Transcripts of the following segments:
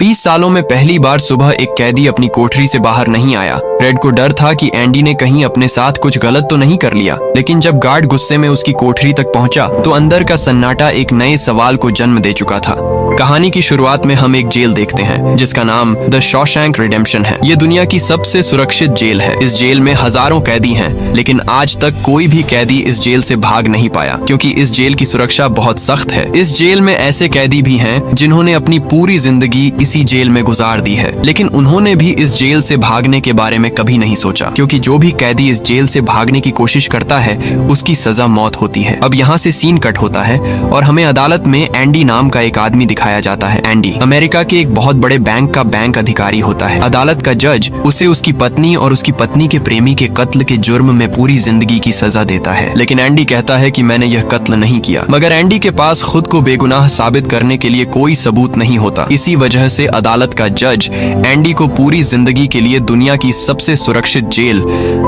20 सालों में पहली बार सुबह एक कैदी अपनी कोठरी से बाहर नहीं आया। रेड को डर था कि एंडी ने कहीं अपने साथ कुछ गलत तो नहीं कर लिया, लेकिन जब गार्ड गुस्से में उसकी कोठरी तक पहुंचा तो अंदर का सन्नाटा एक नए सवाल को जन्म दे चुका था। कहानी की शुरुआत में हम एक जेल देखते हैं जिसका नाम द शॉशैंक रिडेम्पशन है। ये दुनिया की सबसे सुरक्षित जेल है। इस जेल में हजारों कैदी हैं, लेकिन आज तक कोई भी कैदी इस जेल से भाग नहीं पाया क्योंकि इस जेल की सुरक्षा बहुत सख्त है। इस जेल में ऐसे कैदी भी हैं जिन्होंने अपनी पूरी जिंदगी इसी जेल में गुजार दी है, लेकिन उन्होंने भी इस जेल से भागने के बारे में कभी नहीं सोचा, क्योंकि जो भी कैदी इस जेल से भागने की कोशिश करता है उसकी सजा मौत होती है। अब यहाँ से सीन कट होता है और हमें अदालत में एंडी नाम का एक आदमी दिखाया जाता है। एंडी अमेरिका के एक बहुत बड़े बैंक का बैंक अधिकारी होता है। अदालत का जज उसे उसकी पत्नी और उसकी पत्नी के प्रेमी के कत्ल के जुर्म में पूरी जिंदगी की सजा देता है, लेकिन एंडी कहता है कि मैंने यह कत्ल नहीं किया। मगर एंडी के पास खुद को बेगुनाह साबित करने के लिए कोई सबूत नहीं होता। इसी वजह से अदालत का जज एंडी को पूरी जिंदगी के लिए दुनिया की सबसे सुरक्षित जेल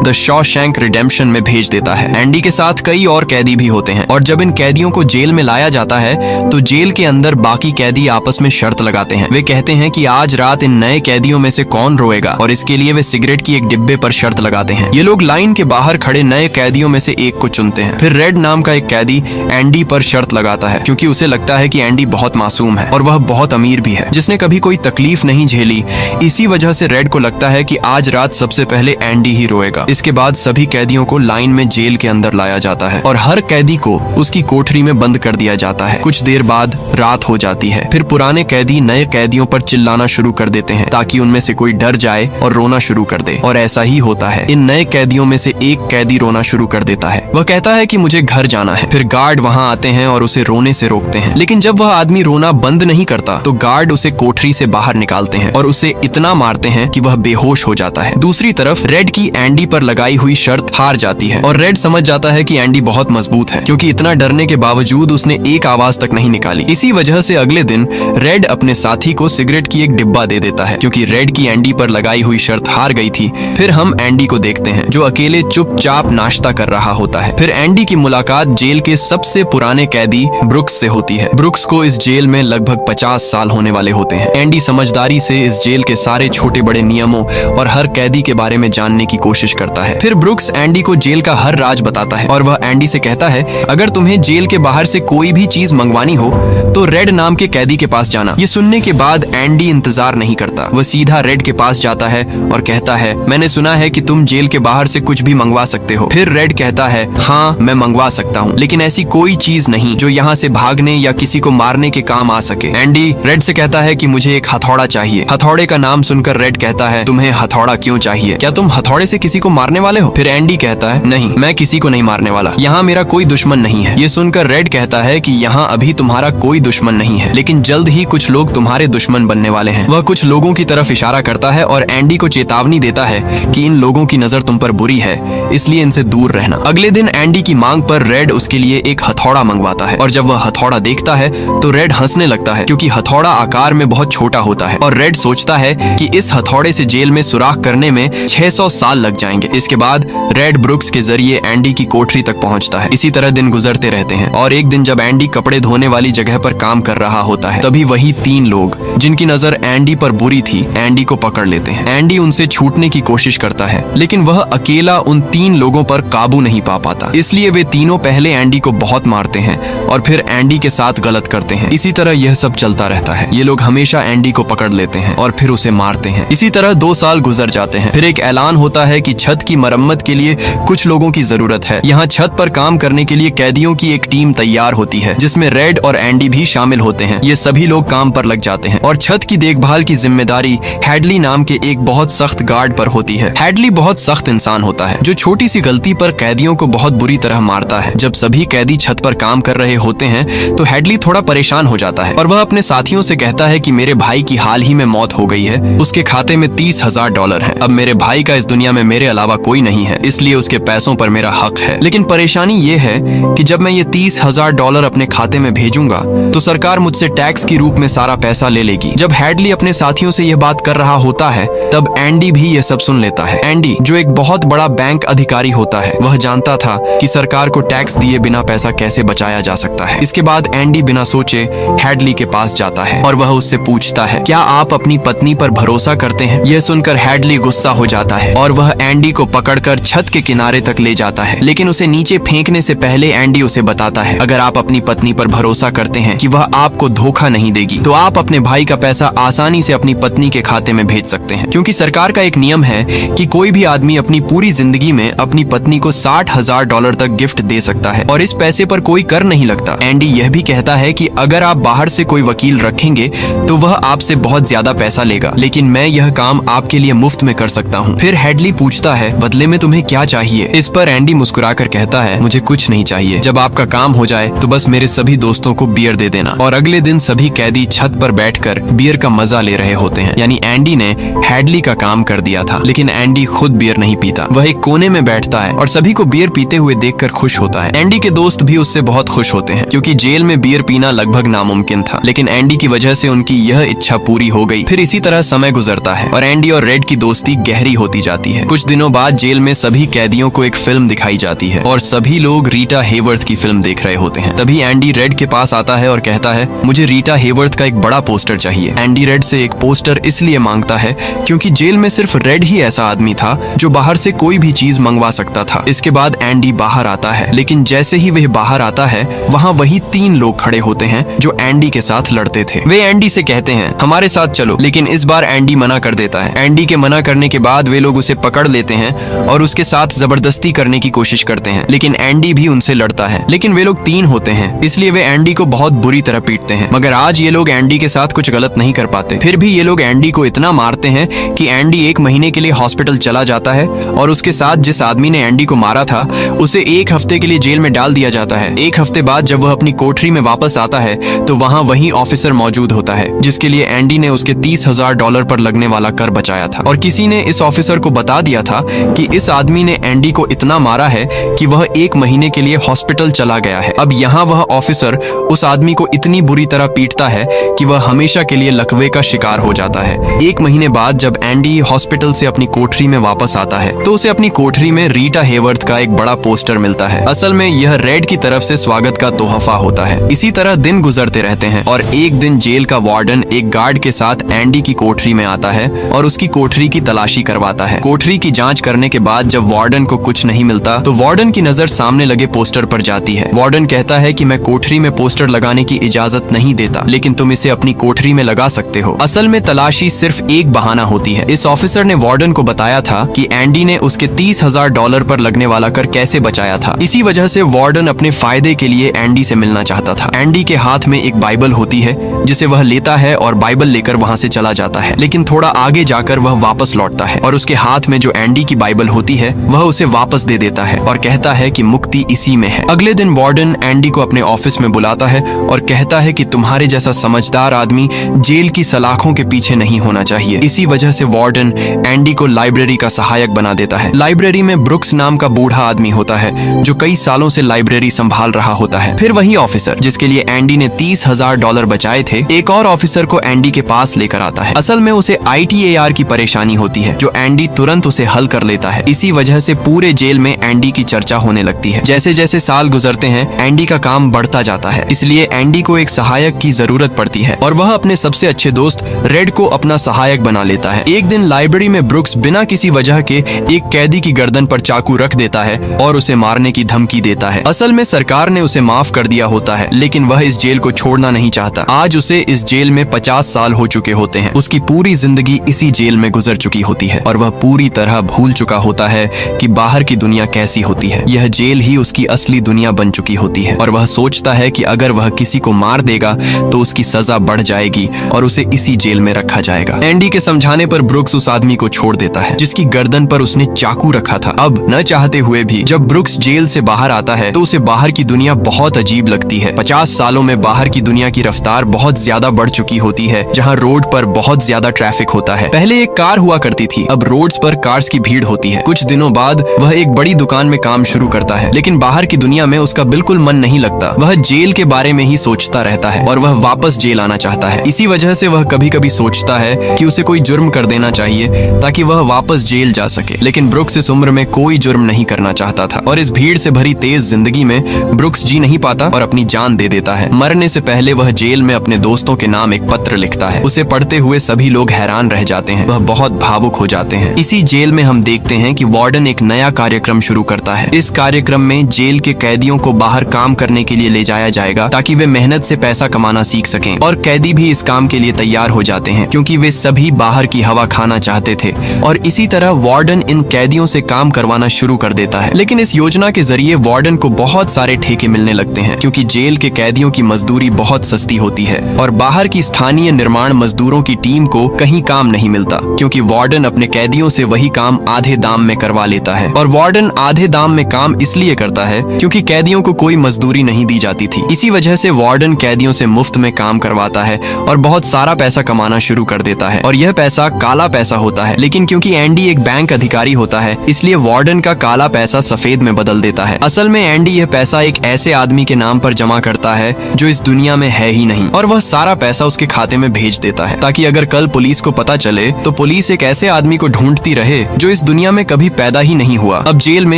द शॉशैंक रिडेम्पशन में भेज देता है। एंडी के साथ कई और कैदी भी होते हैं और जब इन कैदियों को जेल में लाया जाता है तो जेल के अंदर बाकी कैदी आपस में शर्त लगाते हैं। वे कहते हैं कि आज रात इन नए कैदियों में से कौन रोएगा, और इसके लिए वे सिगरेट की एक डिब्बे पर शर्त लगाते हैं। ये लोग लाइन के बाहर खड़े नए कैदियों में से एक को चुनते हैं। फिर रेड नाम का एक कैदी एंडी पर शर्त लगाता है क्योंकि उसे लगता है कि एंडी बहुत मासूम है और वह बहुत अमीर भी है, जिसने कभी कोई तकलीफ नहीं झेली। इसी वजह से रेड को लगता है कि आज रात सबसे पहले एंडी ही रोएगा। इसके बाद सभी कैदियों को लाइन में जेल के अंदर लाया जाता है और हर कैदी को उसकी कोठरी में बंद कर दिया जाता है। कुछ देर बाद रात हो जाती है। फिर पुराने कैदी नए कैदियों पर चिल्लाना शुरू कर देते हैं ताकि उनमें से कोई डर जाए और रोना शुरू कर दे, और ऐसा ही होता है। इन नए कैदियों में से एक कैदी रोना शुरू कर देता है। वह कहता है कि मुझे घर जाना है। फिर गार्ड वहां आते हैं और उसे रोने से रोकते हैं, लेकिन जब वह आदमी रोना बंद नहीं करता तो गार्ड उसे कोठरी से बाहर निकालते हैं और उसे इतना मारते हैं कि वह बेहोश हो जाता है। दूसरी तरफ रेड की एंडी पर लगाई हुई शर्त हार जाती है और रेड समझ जाता है कि एंडी बहुत मजबूत है, क्योंकि इतना डरने के बावजूद उसने एक आवाज तक नहीं निकाली। इसी वजह से अगले दिन रेड अपने साथी को सिगरेट की एक डिब्बा दे देता है क्योंकि रेड की एंडी पर लगाई हुई शर्त हार गई थी। फिर हम एंडी को देखते हैं जो अकेले चुपचाप नाश्ता कर रहा होता है। फिर एंडी की मुलाकात जेल के सबसे पुराने कैदी ब्रुक्स से होती है। ब्रुक्स को इस जेल में लगभग 50 साल होने वाले होते हैं। एंडी समझदारी से इस जेल के सारे छोटे बड़े नियमों और हर कैदी के बारे में जानने की कोशिश करता है। फिर ब्रुक्स एंडी को जेल का हर राज बताता है और वह एंडी से कहता है, अगर तुम्हें जेल के बाहर से कोई भी चीज मंगवानी हो तो रेड नाम के कैदी के पास जाना। ये सुनने के बाद एंडी इंतजार नहीं करता। वह सीधा रेड के पास जाता है और कहता है, मैंने सुना है कि तुम जेल के बाहर से कुछ भी मंगवा सकते हो। फिर रेड कहता है, हाँ मैं मंगवा सकता हूँ, लेकिन ऐसी कोई चीज नहीं जो यहाँ से भागने या किसी को मारने के काम आ सके। एंडी रेड से कहता है कि मुझे एक हथौड़ा चाहिए। हथौड़े का नाम सुनकर रेड कहता है, तुम्हें हथौड़ा क्यों चाहिए? क्या तुम हथौड़े से किसी को मारने वाले हो? फिर एंडी कहता है, नहीं मैं किसी को नहीं मारने वाला, यहाँ मेरा कोई दुश्मन नहीं है। ये सुनकर रेड कहता है कि यहाँ अभी तुम्हारा कोई दुश्मन नहीं है, लेकिन जल्द ही कुछ लोग तुम्हारे दुश्मन बनने वाले हैं। वह कुछ लोगों की तरफ इशारा करता है और एंडी को चेतावनी देता है कि इन लोगों की नजर तुम पर बुरी है, इसलिए इनसे दूर रहना। अगले दिन एंडी की मांग पर रेड उसके लिए एक हथौड़ा मंगवाता है और जब वह हथौड़ा देखता है तो रेड हंसने लगता है क्योंकि हथौड़ा आकार में बहुत छोटा होता है और रेड सोचता है कि इस हथौड़े से जेल में सुराख करने में 600 साल लग जाएंगे। इसके बाद रेड ब्रुक्स के जरिए एंडी की कोठरी तक पहुंचता है। इसी तरह दिन गुजरते रहते हैं और एक दिन जब एंडी कपड़े धोने वाली जगह पर काम कर रहा होता है तभी वही 3 लोग जिनकी नजर एंडी पर बुरी थी एंडी को पकड़ लेते हैं। एंडी उनसे छूटने की कोशिश करता है, लेकिन वह अकेला उन 3 लोगों पर काबू नहीं पा पाता, इसलिए वे तीनों पहले एंडी को बहुत मारते हैं और फिर एंडी के साथ गलत करते हैं। इसी तरह यह सब चलता रहता है। ये लोग हमेशा एंडी को पकड़ लेते हैं और फिर उसे मारते हैं। इसी तरह 2 साल गुजर जाते हैं। फिर एक ऐलान होता है कि छत की मरम्मत के लिए कुछ लोगों की जरूरत है। यहाँ छत पर काम करने के लिए कैदियों की एक टीम तैयार होती है जिसमें रेड और एंडी भी शामिल होते हैं। ये सभी लोग काम पर लग जाते हैं और छत की देखभाल की जिम्मेदारी हैडली नाम के एक बहुत सख्त गार्ड पर होती है। हैडली बहुत सख्त इंसान होता है जो छोटी सी गलती पर कैदियों को बहुत बुरी तरह मारता है। जब सभी कैदी छत पर काम कर रहे होते हैं तो हैडली थोड़ा परेशान हो जाता है और वह अपने साथियों से कहता है कि मेरे भाई की हाल ही में मौत हो गई है, उसके खाते में $30,000 है। अब मेरे भाई का इस दुनिया में मेरे अलावा कोई नहीं है, इसलिए उसके पैसों पर मेरा हक है। लेकिन परेशानी ये है कि जब मैं ये $30,000 अपने खाते में भेजूंगा तो सरकार मुझसे टैक्स के रूप में सारा पैसा ले लेगी। जब हैडली अपने साथियों से यह बात कर रहा होता है तब एंडी भी यह सब सुन लेता है। एंडी जो एक बहुत बड़ा बैंक अधिकारी होता है, वह जानता था कि सरकार को टैक्स दिए बिना पैसा कैसे बचाया जा सकता है। इसके बाद एंडी बिना सोचे हैडली के पास जाता है और वह उससे पूछता पूछता है, क्या आप अपनी पत्नी पर भरोसा करते हैं? यह सुनकर हैडली गुस्सा हो जाता है और वह एंडी को पकड़कर छत के किनारे तक ले जाता है, लेकिन उसे नीचे फेंकने से पहले एंडी उसे बताता है, अगर आप अपनी पत्नी पर भरोसा करते हैं कि वह आपको धोखा नहीं देगी, तो आप अपने भाई का पैसा आसानी से अपनी पत्नी के खाते में भेज सकते हैं, क्योंकि सरकार का एक नियम है कि कोई भी आदमी अपनी पूरी जिंदगी में अपनी पत्नी को $60,000 तक गिफ्ट दे सकता है और इस पैसे पर कोई कर नहीं लगता। एंडी यह भी कहता है कि अगर आप बाहर से कोई वकील रखेंगे तो वह आपसे बहुत ज्यादा पैसा लेगा, लेकिन मैं यह काम आपके लिए मुफ्त में कर सकता हूँ। फिर हैडली पूछता है, बदले में तुम्हें क्या चाहिए? इस पर एंडी मुस्कुराकर कहता है, मुझे कुछ नहीं चाहिए, जब आपका काम हो जाए तो बस मेरे सभी दोस्तों को बियर दे देना। और अगले दिन सभी कैदी छत पर बैठकर बियर का मजा ले रहे होते हैं, यानी एंडी ने हैडली का काम कर दिया था, लेकिन एंडी खुद बियर नहीं पीता। वह एक कोने में बैठता है और सभी को बियर पीते हुए देखकर खुश होता है। एंडी के दोस्त भी उससे बहुत खुश होते हैं, क्योंकि जेल में बियर पीना लगभग नामुमकिन था, लेकिन एंडी की वजह से उनकी यह इच्छा पूरी हो गई। फिर इसी तरह समय गुजरता है और एंडी और रेड की दोस्ती गहरी होती जाती है। कुछ दिनों बाद जेल में सभी कैदियों को एक फिल्म दिखाई जाती है और सभी लोग रीटा हेवर्थ की फिल्म देख रहे होते हैं। तभी एंडी रेड के पास आता है और कहता है, मुझे रीटा हेवर्थ का एक बड़ा पोस्टर चाहिए। एंडी रेड से एक पोस्टर इसलिए मांगता है क्योंकि जेल में सिर्फ रेड ही ऐसा आदमी था जो बाहर से कोई भी चीज मंगवा सकता था। इसके बाद एंडी बाहर आता है, लेकिन जैसे ही वह बाहर आता है वहाँ वही 3 लोग खड़े होते हैं जो एंडी के साथ लड़ते थे। वे एंडी से कहते हैं, हमारे साथ चलो, लेकिन इस बार एंडी मना कर देता है। एंडी के मना करने के बाद वे लोग उसे पकड़ लेते हैं और उसके साथ जबरदस्ती करने की कोशिश करते हैं, लेकिन एंडी भी उनसे लड़ता है। लेकिन वे लोग 3 होते हैं, इसलिए वे एंडी को बहुत बुरी तरह पीटते हैं। मगर आज ये लोग एंडी के साथ कुछ गलत नहीं कर पाते। फिर भी ये लोग एंडी को इतना मारते हैं कि एंडी 1 महीने के लिए हॉस्पिटल चला जाता है और उसके साथ जिस आदमी ने एंडी को मारा था उसे 1 हफ्ते के लिए जेल में डाल दिया जाता है। 1 हफ्ते बाद जब वह अपनी कोठरी में वापस आता है तो वहाँ वही ऑफिसर मौजूद होता है जिसके लिए एंडी ने उसके $30,000 पर लगने वाला कर बचाया था। और किसी ने इस ऑफिसर को बता दिया था कि इस आदमी ने एंडी को इतना मारा है कि वह 1 महीने के लिए हॉस्पिटल चला गया है। अब यहाँ वह ऑफिसर उस आदमी को इतनी बुरी तरह पीटता है कि वह हमेशा के लिए लकवे का शिकार हो जाता है। 1 महीने बाद जब एंडी हॉस्पिटल से अपनी कोठरी में वापस आता है तो उसे अपनी कोठरी में रीटा हेवर्थ का एक बड़ा पोस्टर मिलता है। असल में यह रेड की तरफ से स्वागत का तोहफा होता है। इसी तरह दिन गुजरते रहते हैं और एक दिन जेल का वार्डन एक गार्ड के साथ एंडी की कोठरी में आता है और उसकी कोठरी की तलाशी करवाता है। कोठरी की जांच करने के बाद जब वार्डन को कुछ नहीं मिलता तो वार्डन की नजर सामने लगे पोस्टर पर जाती है। वार्डन कहता है कि मैं कोठरी में पोस्टर लगाने की इजाजत नहीं देता, लेकिन तुम इसे अपनी कोठरी में लगा सकते हो। असल में तलाशी सिर्फ एक बहाना होती है। इस ऑफिसर ने वार्डन को बताया था कि एंडी ने उसके $30,000 पर लगने वाला कर कैसे बचाया था। इसी वजह से वार्डन अपने फायदे के लिए एंडी से मिलना चाहता था। एंडी के हाथ में एक बाइबल होती है जिसे वह लेता है और बाइबल लेकर वहाँ से चला जाता है, लेकिन थोड़ा आगे जाकर वह वापस लौटता है और उसके हाथ में जो एंडी की बाइबल होती है वह उसे वापस दे देता है और कहता है कि मुक्ति इसी में है। अगले दिन वार्डन एंडी को अपने ऑफिस में बुलाता है और कहता है कि तुम्हारे जैसा समझदार आदमी जेल की सलाखों के पीछे नहीं होना चाहिए। इसी वजह से वार्डन एंडी को लाइब्रेरी का सहायक बना देता है। लाइब्रेरी में ब्रुक्स नाम का बूढ़ा आदमी होता है जो कई सालों से लाइब्रेरी संभाल रहा होता है। फिर वही ऑफिसर जिसके लिए एंडी ने $30,000 बचाए थे, एक और ऑफिसर को एंडी के पास लेकर आता है। असल में उसे ITAR की परेशानी होती है जो एंडी तुरंत उसे हल कर लेता है। इसी वजह से पूरे जेल में एंडी की चर्चा होने लगती है। जैसे जैसे साल गुजरते हैं एंडी का काम बढ़ता जाता है, इसलिए एंडी को एक सहायक की जरूरत पड़ती है और वह अपने सबसे अच्छे दोस्त रेड को अपना सहायक बना लेता है। एक दिन लाइब्रेरी में ब्रुक्स बिना किसी वजह के एक कैदी की गर्दन पर चाकू रख देता है और उसे मारने की धमकी देता है। असल में सरकार ने उसे माफ कर दिया होता है, लेकिन वह इस जेल को छोड़ना नहीं चाहता। आज उसे इस जेल में 50 साल हो चुके होते हैं। उसकी पूरी जिंदगी इसी जेल में गुजर चुकी होती है और वह पूरी तरह भूल चुका होता है कि बाहर की दुनिया कैसी होती है। यह जेल ही उसकी असली दुनिया बन चुकी होती है और वह सोचता है कि अगर वह किसी को मार देगा तो उसकी सजा बढ़ जाएगी और उसे इसी जेल में रखा जाएगा। एंडी के समझाने पर ब्रुक्स उस आदमी को छोड़ देता है जिसकी गर्दन पर उसने चाकू रखा था। अब न चाहते हुए भी जब ब्रुक्स जेल से बाहर आता है तो उसे बाहर की दुनिया बहुत अजीब लगती है। 50 सालों में बाहर की दुनिया की रफ्तार बहुत ज्यादा बढ़ चुकी होती है, जहाँ रोड पर बहुत ज्यादा ट्रैफिक होता है। पहले एक कार हुआ करती थी, अब रोड्स पर कार्स की भीड़ होती है। कुछ दिनों बाद वह एक बड़ी दुकान में काम शुरू करता है, लेकिन बाहर की दुनिया में उसका बिल्कुल मन नहीं लगता। वह जेल के बारे में ही सोचता रहता है और वह वापस जेल आना चाहता है। इसी वजह से वह कभी कभी सोचता है कि उसे कोई जुर्म कर देना चाहिए ताकि वह वापस जेल जा सके, लेकिन ब्रुक्स इस उम्र में कोई जुर्म नहीं करना चाहता था और इस भीड़ से भरी तेज जिंदगी में ब्रुक्स जी नहीं पाता और अपनी जान दे देता है। मरने से पहले वह जेल में अपने दोस्तों के नाम एक एक पत्र लिखता है। उसे पढ़ते हुए सभी लोग हैरान रह जाते हैं, वह बहुत भावुक हो जाते हैं। इसी जेल में हम देखते हैं कि वार्डन एक नया कार्यक्रम शुरू करता है। इस कार्यक्रम में जेल के कैदियों को बाहर काम करने के लिए ले जाया जाएगा ताकि वे मेहनत से पैसा कमाना सीख सकें, और कैदी भी इस काम के लिए तैयार हो जाते हैं क्योंकि वे सभी बाहर की हवा खाना चाहते थे। और इसी तरह वार्डन इन कैदियों से काम करवाना शुरू कर देता है। लेकिन इस योजना के जरिए वार्डन को बहुत सारे ठेके मिलने लगते हैं क्योंकि जेल के कैदियों की मजदूरी बहुत सस्ती होती है और बाहर की स्थानीय निर्माण मजदूरों की टीम को कहीं काम नहीं मिलता क्योंकि वार्डन अपने कैदियों से वही काम आधे दाम में करवा लेता है। और वार्डन आधे दाम में काम इसलिए करता है क्योंकि कैदियों को कोई मजदूरी नहीं दी जाती थी। इसी वजह से वार्डन कैदियों से मुफ्त में काम करवाता है और बहुत सारा पैसा कमाना शुरू कर देता है, और यह पैसा काला पैसा होता है। लेकिन क्योंकि एंडी एक बैंक अधिकारी होता है इसलिए वार्डन का काला पैसा सफेद में बदल देता है। असल में एंडी यह पैसा एक ऐसे आदमी के नाम पर जमा करता है जो इस दुनिया में है ही नहीं, और वह सारा पैसा उसके खाते में भेज देता है ताकि अगर कल पुलिस को पता चले तो पुलिस एक ऐसे आदमी को ढूंढती रहे जो इस दुनिया में कभी पैदा ही नहीं हुआ। अब जेल में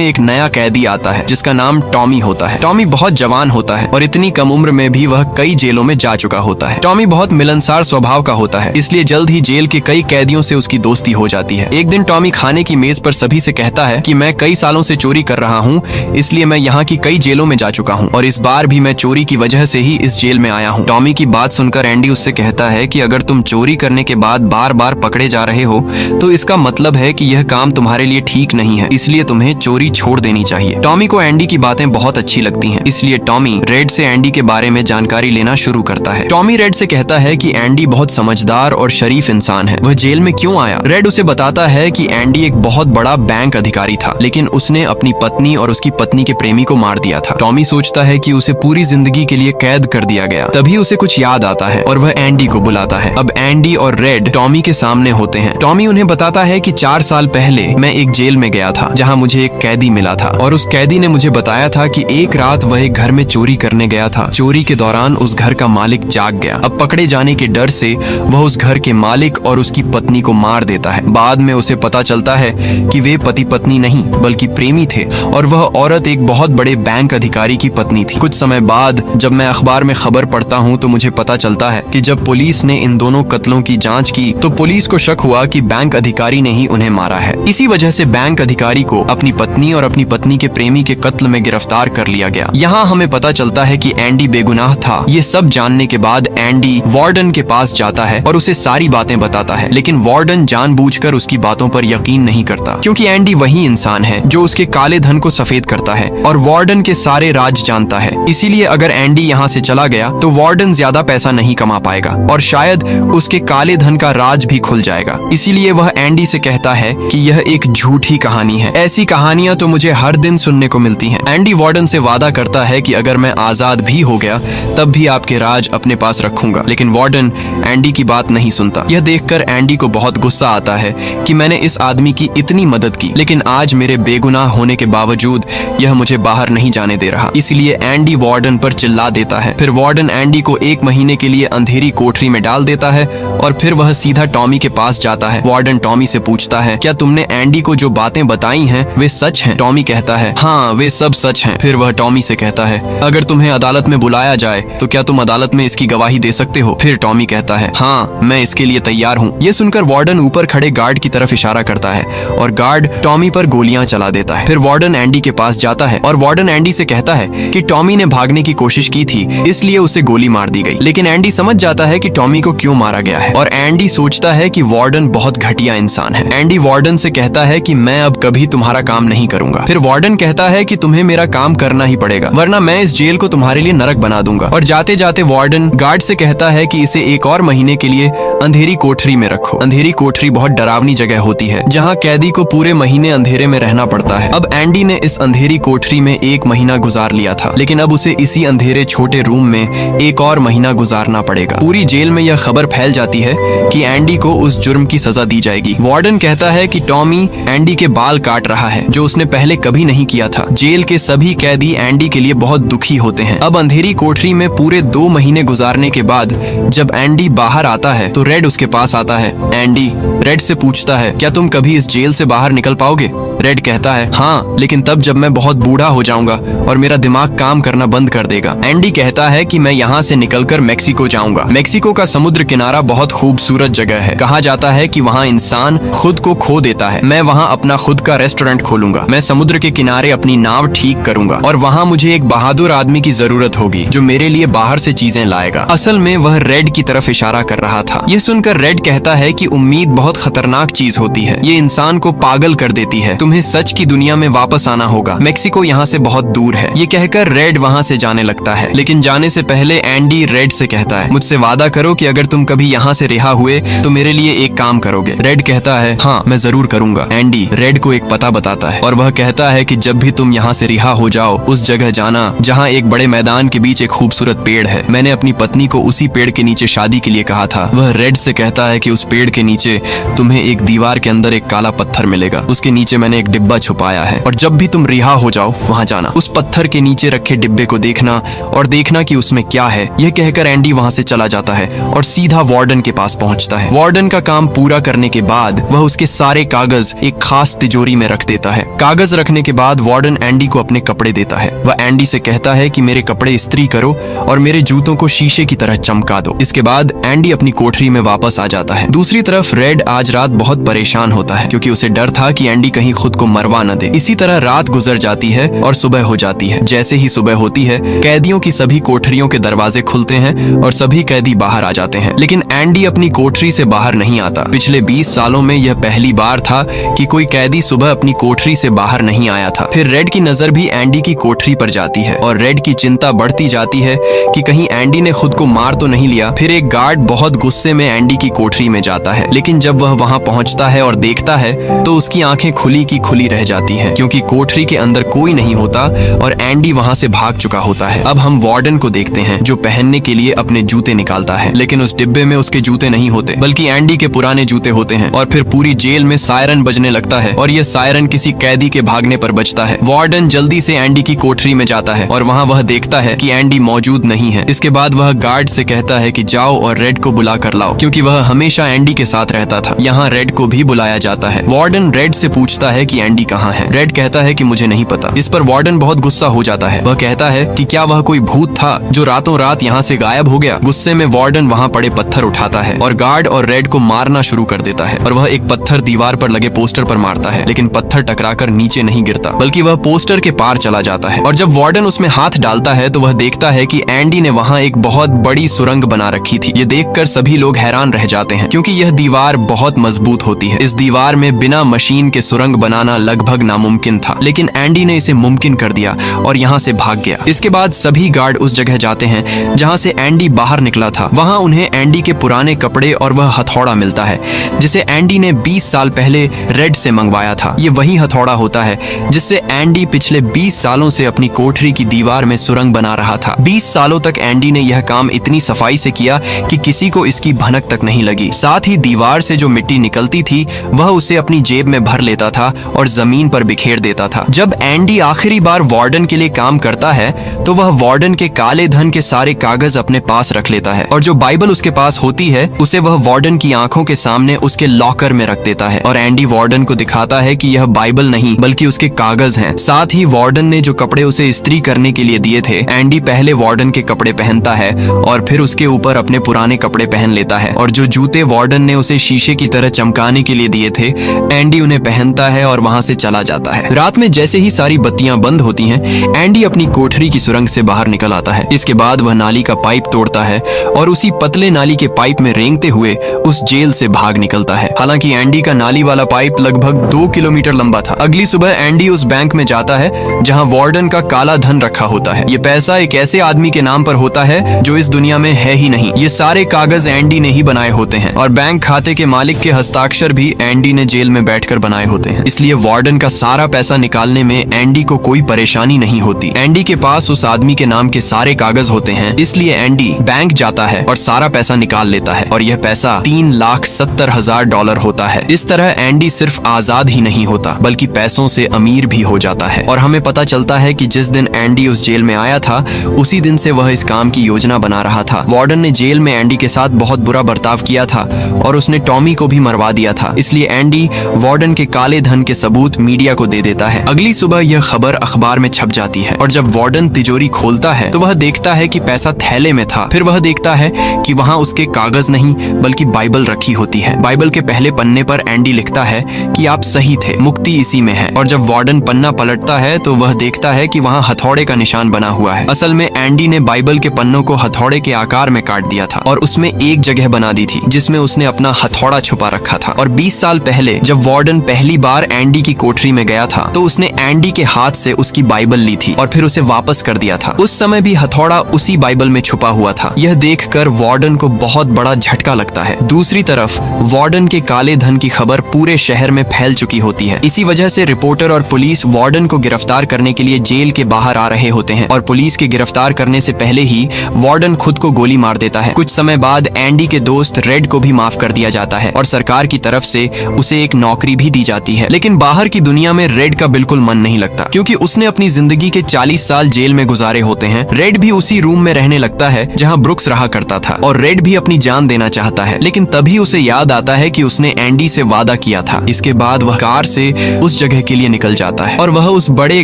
एक नया कैदी आता है जिसका नाम टॉमी होता है। टॉमी बहुत जवान होता है और इतनी कम उम्र में भी वह कई जेलों में जा चुका होता है। टॉमी बहुत मिलनसार स्वभाव का होता है इसलिए जल्द ही जेल के कई कैदियों से उसकी दोस्ती हो जाती है। एक दिन टॉमी खाने की मेज पर सभी से कहता है कि मैं कई सालों से चोरी कर रहा हूँ, इसलिए मैं यहाँ की कई जेलों में जा चुका हूँ और इस बार भी मैं चोरी की वजह से ही इस जेल में आया हूँ। टॉमी की बात सुनकर एंडी उससे कहता है कि अगर तुम चोरी करने के बाद बार बार पकड़े जा रहे हो तो इसका मतलब है कि यह काम तुम्हारे लिए ठीक नहीं है, इसलिए तुम्हें चोरी छोड़ देनी चाहिए। टॉमी को एंडी की बातें बहुत अच्छी लगती हैं, इसलिए टॉमी रेड से एंडी के बारे में जानकारी लेना शुरू करता है। टॉमी रेड से कहता है कि एंडी बहुत समझदार और शरीफ इंसान है, वह जेल में क्यों आया। रेड उसे बताता है कि एंडी एक बहुत बड़ा बैंक अधिकारी था लेकिन उसने अपनी पत्नी और उसकी पत्नी के प्रेमी को मार दिया था। टॉमी सोचता है कि उसे पूरी जिंदगी के लिए कैद कर दिया गया। तभी उसे कुछ याद आता है और वह एंडी को बुलाता है। अब एंडी और रेड टॉमी के सामने होते हैं। टॉमी उन्हें बताता है कि 4 साल पहले मैं एक जेल में गया था जहां मुझे एक कैदी मिला था और उस कैदी ने मुझे बताया था कि एक रात वह एक घर में चोरी करने गया था। चोरी के दौरान उस घर का मालिक जाग गया। अब पकड़े जाने के डर से वह उस घर के मालिक और उसकी पत्नी को मार देता है। बाद में उसे पता चलता है कि वे पति पत्नी नहीं बल्कि प्रेमी थे और वह औरत एक बहुत बड़े बैंक अधिकारी की पत्नी थी। कुछ समय बाद जब मैं अखबार में खबर पढ़ता हूँ तो मुझे पता चलता है कि जब पुलिस ने इन दोनों कत्लों की जांच की तो पुलिस को शक हुआ कि बैंक अधिकारी ने ही उन्हें मारा है। इसी वजह से बैंक अधिकारी को अपनी पत्नी और अपनी पत्नी के प्रेमी के कत्ल में गिरफ्तार कर लिया गया। यहाँ हमें पता चलता है कि एंडी बेगुनाह था। ये सब जानने के बाद एंडी वार्डन के पास जाता है और उसे सारी बातें बताता है, लेकिन वार्डन जानबूझकर उसकी बातों पर यकीन नहीं करता क्योंकि एंडी वही इंसान है जो उसके काले धन को सफेद करता है और वार्डन के सारे राज जानता है। इसीलिए अगर एंडी यहाँ से चला गया तो वार्डन ज्यादा पैसा नहीं कमा पाएगा और शायद उसके काले धन का राज भी खुल जाएगा। इसीलिए वह एंडी से कहता है कि यह एक झूठी कहानी है, ऐसी कहानियां तो मुझे हर दिन सुनने को मिलती हैं। एंडी वार्डन से वादा करता है कि अगर मैं आजाद भी हो गया तब भी आपके राज अपने पास रखूंगा, लेकिन वार्डन एंडी की बात नहीं सुनता। यह देखकर एंडी को बहुत गुस्सा आता है कि मैंने इस आदमी की इतनी मदद की लेकिन आज मेरे बेगुनाह होने के बावजूद यह मुझे बाहर नहीं जाने दे रहा। इसलिए एंडी वार्डन पर चिल्ला देता है। फिर वार्डन एंडी को 1 महीने के लिए अंधेरी कोठरी में डाल देता है और फिर वह सीधा टॉमी के पास जाता है। वार्डन टॉमी से पूछता है, क्या तुमने एंडी को जो बातें बताई हैं वे सच हैं? टॉमी कहता है, हाँ वे सब सच हैं। फिर वह टॉमी से कहता है, अगर तुम्हें अदालत में बुलाया जाए तो क्या तुम अदालत में इसकी गवाही दे सकते हो? फिर टॉमी कहता है, हाँ मैं इसके लिए तैयार हूँ। ये सुनकर वार्डन ऊपर खड़े गार्ड की तरफ इशारा करता है और गार्ड टॉमी पर गोलियां चला देता है। फिर वार्डन एंडी के पास जाता है और वार्डन एंडी से कहता है कि टॉमी ने भागने की कोशिश की थी इसलिए उसे गोली मार दी गई। लेकिन एंडी समझ जाता है कि टॉमी को क्यों मारा गया है और एंडी सोचता है कि वार्डन बहुत घटिया इंसान है। एंडी वार्डन से कहता है कि मैं अब कभी तुम्हारा काम नहीं करूंगा। फिर वार्डन कहता है कि तुम्हें मेरा काम करना ही पड़ेगा वरना मैं इस जेल को तुम्हारे लिए नरक बना दूंगा। और जाते जाते वार्डन गार्ड से कहता है कि इसे 1 और महीने के लिए अंधेरी कोठरी में रखो। अंधेरी कोठरी बहुत डरावनी जगह होती है जहाँ कैदी को पूरे महीने अंधेरे में रहना पड़ता है। अब एंडी ने इस अंधेरी कोठरी में 1 महीना गुजार लिया था लेकिन अब उसे इसी अंधेरे छोटे रूम में 1 और महीना गुजारना पड़ेगा। पूरी जेल में यह खबर फैल जाती है कि एंडी को उस जुर्म की सजा दी जाएगी। वार्डन कहता है कि टॉमी एंडी के बाल काट रहा है जो उसने पहले कभी नहीं किया था। जेल के सभी कैदी एंडी के लिए बहुत दुखी होते हैं। अब अंधेरी कोठरी में पूरे 2 महीने गुजारने के बाद जब एंडी बाहर आता है तो रेड उसके पास आता है। एंडी रेड से पूछता है, क्या तुम कभी इस जेल से बाहर निकल पाओगे? रेड कहता है, हाँ लेकिन तब जब मैं बहुत बूढ़ा हो जाऊंगा और मेरा दिमाग काम करना बंद कर देगा। एंडी कहता है कि मैं यहाँ से निकलकर मेक्सिको जाऊंगा। मेक्सिको का समुद्र किनारा बहुत खूबसूरत जगह है। कहा जाता है कि वहाँ इंसान खुद को खो देता है। मैं वहाँ अपना खुद का रेस्टोरेंट खोलूंगा। मैं समुद्र के किनारे अपनी नाव ठीक करूंगा और वहाँ मुझे एक बहादुर आदमी की जरूरत होगी जो मेरे लिए बाहर से चीजें लाएगा। असल में वह रेड की तरफ इशारा कर रहा था। यह सुनकर रेड कहता है कि उम्मीद बहुत खतरनाक चीज होती है। ये इंसान को पागल कर देती है। तुम्हें सच की दुनिया में वापस आना होगा। मेक्सिको यहाँ से बहुत दूर है। ये कहकर रेड वहाँ से जाने लगता है, लेकिन जाने से पहले एंडी रेड से कहता है, मुझसे वादा करो कि अगर तुम कभी यहाँ से रिहा हुए तो मेरे लिए एक काम करोगे। रेड कहता है, हाँ मैं जरूर करूंगा। एंडी रेड को एक पता बताता है और वह कहता है कि जब भी तुम यहाँ से रिहा हो जाओ उस जगह जाना जहाँ एक बड़े मैदान के बीच एक खूबसूरत पेड़ है। मैंने अपनी पत्नी को उसी पेड़ के नीचे शादी के लिए कहा था। वह रेड से कहता है कि उस पेड़ के नीचे तुम्हें एक दीवार के अंदर एक काला पत्थर मिलेगा। उसके नीचे मैंने एक डिब्बा छुपाया है और जब भी तुम रिहा हो जाओ वहाँ जाना। उस पत्थर के नीचे रखे डिब्बे को देखना और देखना कि उसमें क्या है। यह कहकर एंडी वहाँ से चला जाता है और सीधा वार्डन के पास पहुँचता है। वार्डन का काम पूरा करने के बाद वह उसके सारे कागज एक खास तिजोरी में रख देता है। कागज रखने के बाद वार्डन एंडी को अपने कपड़े देता है। वह एंडी से कहता है कि मेरे कपड़े इस्त्री करो और मेरे जूतों को शीशे की तरह चमका दो। इसके बाद एंडी अपनी कोठरी में वापस आ जाता है। दूसरी तरफ रेड आज रात बहुत परेशान होता है क्योंकि उसे डर था कि एंडी कहीं खुद को मरवा न दे। इसी तरह रात गुजर जाती है और सुबह हो जाती है। जैसे ही सुबह होती है कैदियों की सभी कोठरियों के दरवाजे खुलते हैं और सभी कैदी बाहर आ जाते हैं, लेकिन एंडी अपनी कोठरी से बाहर नहीं आता। पिछले 20 सालों में यह पहली बार था कि कोई कैदी सुबह अपनी कोठरी से बाहर नहीं आया था। फिर रेड की नजर भी एंडी की कोठरी पर जाती है और रेड की चिंता बढ़ती जाती है कि कहीं एंडी ने खुद को मार तो नहीं लिया। फिर एक गार्ड बहुत गुस्से में एंडी की कोठरी में जाता है, लेकिन जब वह वहां पहुंचता है और देखता है तो उसकी आंखें खुली की खुली रह जाती हैं क्योंकि कोठरी के अंदर कोई नहीं होता और एंडी वहां से भाग चुका होता है। अब हम वार्डन को देखते हैं जो पहनने के लिए अपने जूते निकालता है, लेकिन उस डिब्बे में उसके जूते नहीं होते बल्कि एंडी के पुराने जूते होते हैं। और फिर पूरी जेल में सायरन बजने लगता है और यह सायरन किसी कैदी के भागने पर बजता है। वार्डन जल्दी से एंडी की कोठरी में जाता है और वहाँ वह देखता है कि एंडी मौजूद नहीं है। इसके बाद वह गार्ड से कहता है कि जाओ और रेड को बुला कर लाओ क्योंकि वह हमेशा एंडी के साथ रहता था। यहाँ रेड को भी बुलाया जाता है। वार्डन रेड से पूछता है कि एंडी कहाँ है। रेड कहता है कि मुझे नहीं पता। इस पर वार्डन बहुत गुस्सा हो जाता है। वह कहता है कि क्या वह कोई भूत था जो रातों रात यहाँ से गायब हो गया। गुस्से में वार्डन वहाँ पड़े पत्थर उठाता है और गार्ड और रेड को मारना शुरू कर देता है और वह एक पत्थर दीवार पर लगे पोस्टर पर मारता है, लेकिन पत्थर टकराकर नीचे नहीं गिरता बल्कि वह पोस्टर के पार चला जाता है। और जब वार्डन उसमें हाथ डालता है तो वह देखता है कि एंडी ने वहाँ एक बहुत बड़ी सुरंग बना रखी थी। ये देखकर सभी लोग हैरान रह जाते हैं क्योंकि यह दीवार बहुत मजबूत होती है। इस दीवार में बिना मशीन के सुरंग बनाना लगभग नामुमकिन था, लेकिन एंडी ने इसे मुमकिन कर दिया और यहाँ से भाग गया। इसके बाद सभी गार्ड उस जगह जाते हैं जहाँ से एंडी बाहर निकला था। वहाँ उन्हें एंडी के पुराने कपड़े और वह हथौड़ा मिलता है जिसे एंडी ने 20 साल पहले रेड से मंगवाया था। ये वही हथौड़ा होता है जिससे एंडी पिछले 20 सालों से अपनी कोठरी की दीवार में सुरंग बना रहा था। 20 सालों तक एंडी ने यह काम इतनी सफाई से किया कि किसी को इसकी भनक तक नहीं लगी। साथ ही दीवार से जो मिट्टी निकलती थी वह उसे अपनी जेब में भर लेता था और जमीन पर बिखेर देता था। जब एंडी आखिरी बार वार्डन के लिए काम करता है तो वह वार्डन के काले धन के सारे कागज अपने पास रख लेता है और जो बाइबल उसके पास होती है उसे वह वार्डन की आंखों के सामने उसके लॉकर में रख देता है और एंडी वार्डन को दिखाता है कि यह बाइबल नहीं बल्कि उसके कागज हैं। साथ ही वार्डन ने जो कपड़े उसे इस्त्री करने के लिए दिए थे, एंडी पहले वार्डन के कपड़े पहनता है और फिर उसके ऊपर अपने पुराने कपड़े पहन लेता है और जो जूते वार्डन ने उसे शीशे की तरह चमकाने के लिए दिए थे एंडी उन्हें पहनता है और वहां से चला जाता है। रात में जैसे ही सारी बत्तियां बंद होती हैं, एंडी अपनी कोठरी की सुरंग से बाहर निकल आता है। इसके बाद वह नाली का पाइप तोड़ता है और उसी पतले नाली के पाइप में रेंगते हुए उस जेल से भाग निकलता है। हालांकि एंडी का नाली वाला पाइप लगभग 2 किलोमीटर लंबा था। अगली सुबह एंडी उस बैंक में जाता है जहां वार्डन का काला धन रखा होता है। ये पैसा एक ऐसे आदमी के नाम पर होता है जो इस दुनिया में है ही नहीं। ये सारे कागज एंडी ने ही बनाए होते हैं और बैंक खाते के मालिक के हस्ताक्षर भी एंडी ने जेल में बैठकर बनाए होते हैं। इसलिए वार्डन का सारा पैसा निकालने में एंडी को कोई परेशानी नहीं होती। एंडी के पास उस आदमी के नाम के सारे कागज होते हैं, इसलिए एंडी बैंक जाता है और सारा पैसा निकाल लेता है और यह पैसा $3,70,000 होता है। इस तरह एंडी सिर्फ आजाद ही नहीं होता बल्कि पैसों से अमीर भी हो जाता है। और हमें पता चलता है कि जिस दिन एंडी उस जेल में आया था उसी दिन से वह इस काम की योजना बना रहा था। वार्डन ने जेल में एंडी के साथ बहुत बुरा बर्ताव किया था और उसने टॉमी को भी मरवा दिया था। इसलिए एंडी वार्डन के काले धन के सबूत मीडिया को दे देता है। अगली सुबह यह खबर अखबार में छप जाती है और जब वार्डन तिजोरी खोलता है तो वह देखता है कि पैसा थैले में था। फिर वह देखता है कि वहाँ उसके कागज नहीं बल्कि बाइबल रखी होती है। बाइबल के पहले पन्ने पर एंडी लिखता है कि आप सही थे, मुक्ति इसी में है। और जब वार्डन पन्ना पलटता है तो वह देखता है कि वहाँ हथौड़े का निशान बना हुआ है। असल में एंडी ने बाइबल के पन्नों को हथौड़े के आकार में काट दिया था और उसमें एक जगह बना दी थी जिसमें उसने अपना हथौड़ा छुपा रखा था। और 20 साल पहले जब वार्डन पहली बार एंडी की कोठरी में गया था तो उसने एंडी के हाथ से उसकी बाइबल ली थी और फिर उसे वापस कर दिया था। उस समय भी हथौड़ा उसी बाइबल में छुपा हुआ था। यह देखकर वार्डन को बहुत बड़ा झटका लगता है। दूसरी तरफ वार्डन के काले धन की खबर पूरे शहर में फैल चुकी होती है। इसी वजह से रिपोर्टर और पुलिस वार्डन को गिरफ्तार करने के लिए जेल के बाहर आ रहे होते हैं और पुलिस के गिरफ्तार करने से पहले ही वार्डन खुद को गोली मार देता है। कुछ समय बाद एंडी के दोस्त रेड को भी माफ कर दिया जाता है और सरकार की तरफ से उसे एक नौकरी भी दी जाती है। लेकिन बाहर की दुनिया में रेड का बिल्कुल मन नहीं लगता क्योंकि उसने अपनी जिंदगी के 40 साल जेल में गुजारे होते हैं। रेड भी उसी रूम में रहने लगता है जहां ब्रुक्स रहा करता था और रेड भी अपनी जान देना चाहता है। लेकिन तभी उसे याद आता है कि उसने एंडी से वादा किया था। इसके बाद वह कार से उस जगह के लिए निकल जाता है और वह उस बड़े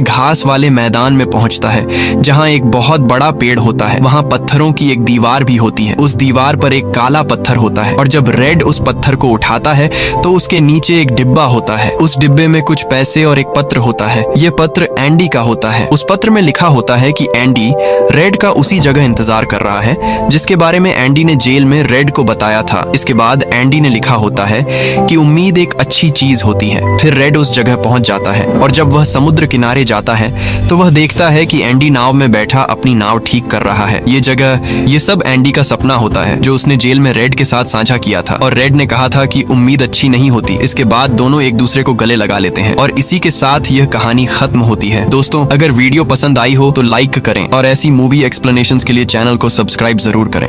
घास वाले मैदान में पहुंचता है जहां एक बहुत बड़ा पेड़ होता है। वहां पत्थरों की एक दीवार भी होती है। उस दीवार पर एक काला पत्थर होता है और जब रेड उस पत्थर को उठाता है तो उसके नीचे एक डिब्बा होता है। उस डिब्बे में कुछ पैसे और एक पत्र होता है। यह पत्र एंडी का होता है। उस पत्र में लिखा होता है कि एंडी रेड का उसी जगह इंतजार कर रहा है जिसके बारे में एंडी ने जेल में रेड को बताया था। इसके बाद एंडी ने लिखा होता है कि उम्मीद एक अच्छी चीज होती है। फिर रेड उस जगह पहुंच जाता है और जब वह समुद्र किनारे जाता है तो वह देखता है कि एंडी नाव में बैठा अपनी नाव ठीक कर रहा है। ये जगह, ये सब एंडी का सपना होता है जो उसने जेल में रेड के साथ साझा किया था और रेड ने कहा था कि उम्मीद अच्छी नहीं होती। इसके बाद दोनों एक दूसरे को गले लगा लेते हैं और इसी के साथ यह कहानी खत्म होती है। दोस्तों, अगर वीडियो पसंद आई हो तो लाइक करें और ऐसी मूवी एक्सप्लेनेशंस के लिए चैनल को सब्सक्राइब जरूर करें।